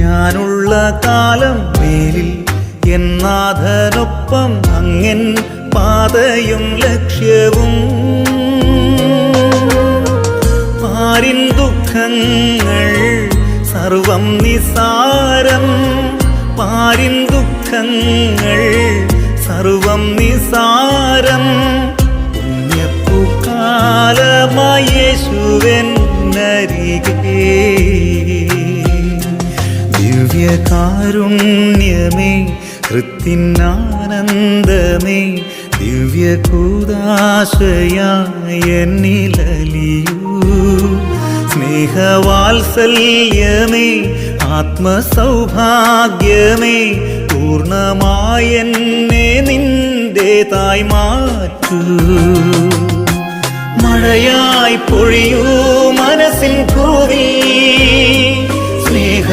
ഞാനുള്ള കാലം മേലിൽ എന്നാഥനൊപ്പം അങ്ങൻ പാതയും ലക്ഷ്യവും. പാരിൻ ദുഃഖങ്ങൾ സർവം നിസാരം, പാരിൻ ദുഃഖങ്ങൾ സർവം നിസാരം. പുണ്യപ്പൂക്കാലമായി യേശുവെന്നരികെ ദിവ്യകാരുണ്യമേ കൃത്തിനാനന്ദമേ ദിവ്യകൂദാശയായ എന്നിലലിയൂ. സ്നേഹവാത്സല്യമേ ആത്മസൗഭാഗ്യമേ പൂർണ്ണമായെന്നെ നിന്റേതായി മാറ്റൂ. മഴയായി പൊഴിയൂ മനസ്സിൻ ഭൂവി സ്നേഹ